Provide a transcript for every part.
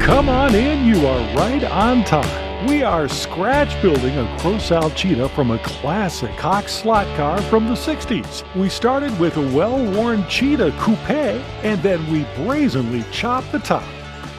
Come on in, you are right on time. We are scratch building a COX Cheetah from a classic COX slot car from the 60s. We started with a well-worn Cheetah coupe, and then we brazenly chopped the top.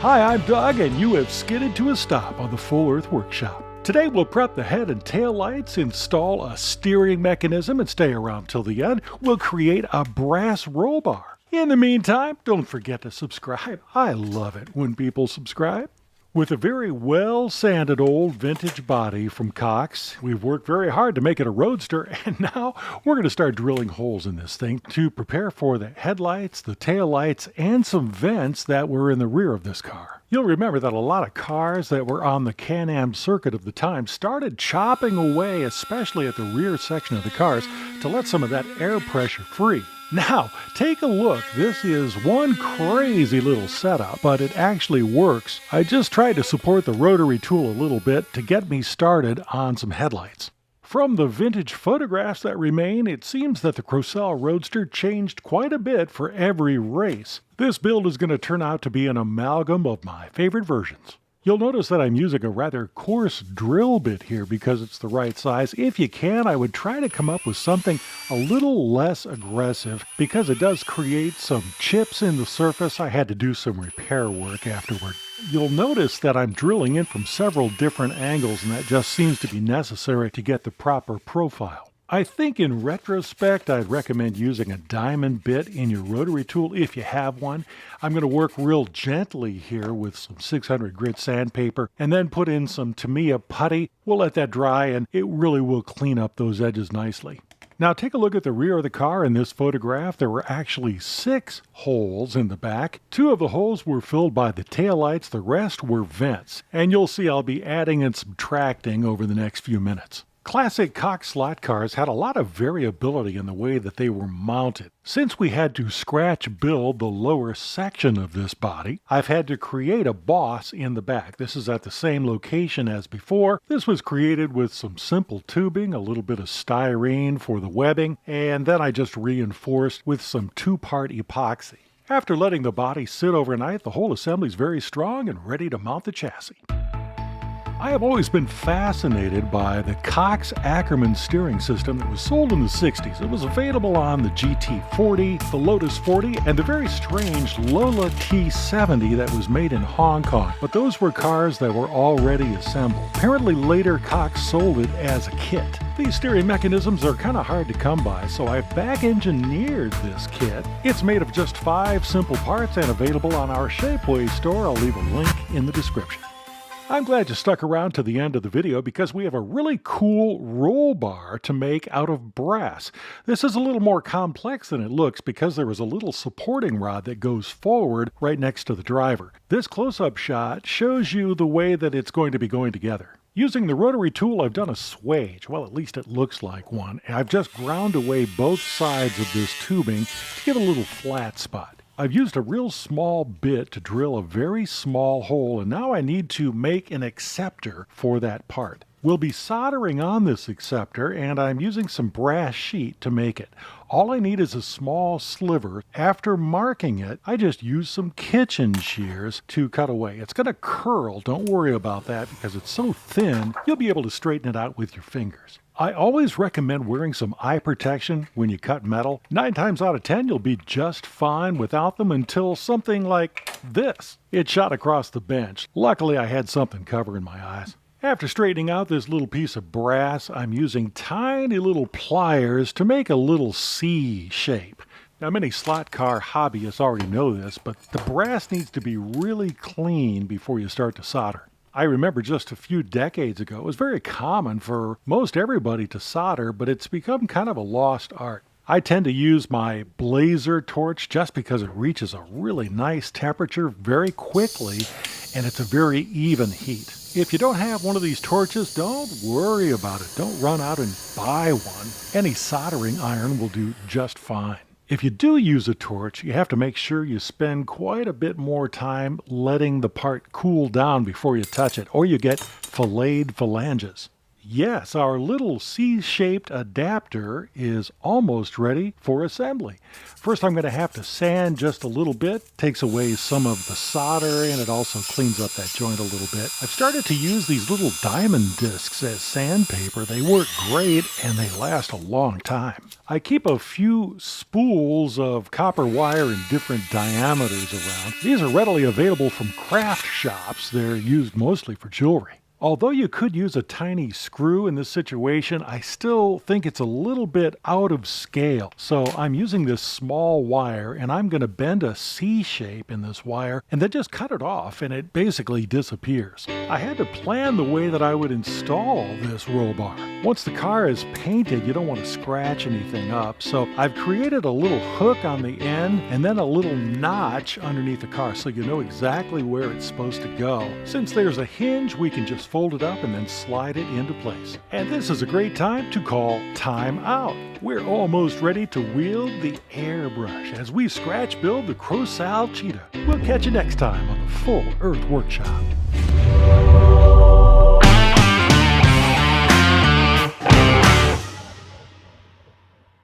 Hi, I'm Doug, and you have skidded to a stop on the Full Earth Workshop. Today we'll prep the head and tail lights, install a steering mechanism, and stay around till the end. We'll create a brass roll bar. In the meantime, don't forget to subscribe. I love it when people subscribe. With a very well-sanded old vintage body from COX, we've worked very hard to make it a Roadster, and now we're going to start drilling holes in this thing to prepare for the headlights, the tail lights, and some vents that were in the rear of this car. You'll remember that a lot of cars that were on the Can-Am circuit of the time started chopping away, especially at the rear section of the cars, to let some of that air pressure free. Now, take a look. This is one crazy little setup, but it actually works. I just tried to support the rotary tool a little bit to get me started on some headlights. From the vintage photographs that remain, it seems that the COX Roadster changed quite a bit for every race. This build is going to turn out to be an amalgam of my favorite versions. You'll notice that I'm using a rather coarse drill bit here because it's the right size. If you can, I would try to come up with something a little less aggressive because it does create some chips in the surface. I had to do some repair work afterward. You'll notice that I'm drilling in from several different angles, and that just seems to be necessary to get the proper profile. I think in retrospect, I'd recommend using a diamond bit in your rotary tool if you have one. I'm going to work real gently here with some 600 grit sandpaper and then put in some Tamiya putty. We'll let that dry and it really will clean up those edges nicely. Now take a look at the rear of the car. In this photograph, there were actually 6 holes in the back. 2 of the holes were filled by the taillights, the rest were vents. And you'll see I'll be adding and subtracting over the next few minutes. Classic COX slot cars had a lot of variability in the way that they were mounted. Since we had to scratch build the lower section of this body, I've had to create a boss in the back. This is at the same location as before. This was created with some simple tubing, a little bit of styrene for the webbing, and then I just reinforced with some 2-part epoxy. After letting the body sit overnight, the whole assembly is very strong and ready to mount the chassis. I have always been fascinated by the COX Ackerman steering system that was sold in the 60s. It was available on the GT40, the Lotus 40, and the very strange Lola T70 that was made in Hong Kong. But those were cars that were already assembled. Apparently later COX sold it as a kit. These steering mechanisms are kind of hard to come by, so I've back-engineered this kit. It's made of just 5 simple parts and available on our Shapeways store. I'll leave a link in the description. I'm glad you stuck around to the end of the video because we have a really cool roll bar to make out of brass. This is a little more complex than it looks because there is a little supporting rod that goes forward right next to the driver. This close-up shot shows you the way that it's going to be going together. Using the rotary tool, I've done a swage. Well, at least it looks like one. I've just ground away both sides of this tubing to give it a little flat spot. I've used a real small bit to drill a very small hole, and now I need to make an acceptor for that part. We'll be soldering on this acceptor, and I'm using some brass sheet to make it. All I need is a small sliver. After marking it, I just use some kitchen shears to cut away. It's going to curl, don't worry about that, because it's so thin, you'll be able to straighten it out with your fingers. I always recommend wearing some eye protection when you cut metal. 9 times out of 10, you'll be just fine without them until something like this. It shot across the bench. Luckily, I had something covering my eyes. After straightening out this little piece of brass, I'm using tiny little pliers to make a little C shape. Now, many slot car hobbyists already know this, but the brass needs to be really clean before you start to solder. I remember just a few decades ago, it was very common for most everybody to solder, but it's become kind of a lost art. I tend to use my Blazer torch just because it reaches a really nice temperature very quickly, and it's a very even heat. If you don't have one of these torches, don't worry about it. Don't run out and buy one. Any soldering iron will do just fine. If you do use a torch, you have to make sure you spend quite a bit more time letting the part cool down before you touch it, or you get filleted phalanges. Yes, our little C-shaped adapter is almost ready for assembly. First, I'm going to have to sand just a little bit. Takes away some of the solder, and it also cleans up that joint a little bit. I've started to use these little diamond discs as sandpaper. They work great, and they last a long time. I keep a few spools of copper wire in different diameters around. These are readily available from craft shops. They're used mostly for jewelry. Although you could use a tiny screw in this situation, I still think it's a little bit out of scale. So I'm using this small wire, and I'm going to bend a C shape in this wire and then just cut it off, and it basically disappears. I had to plan the way that I would install this roll bar. Once the car is painted, you don't want to scratch anything up, so I've created a little hook on the end and then a little notch underneath the car so you know exactly where it's supposed to go. Since there's a hinge, we can just fold it up and then slide it into place. And this is a great time to call time out. We're almost ready to wield the airbrush as we scratch build the COX Cheetah. We'll catch you next time on the Full Earth Workshop.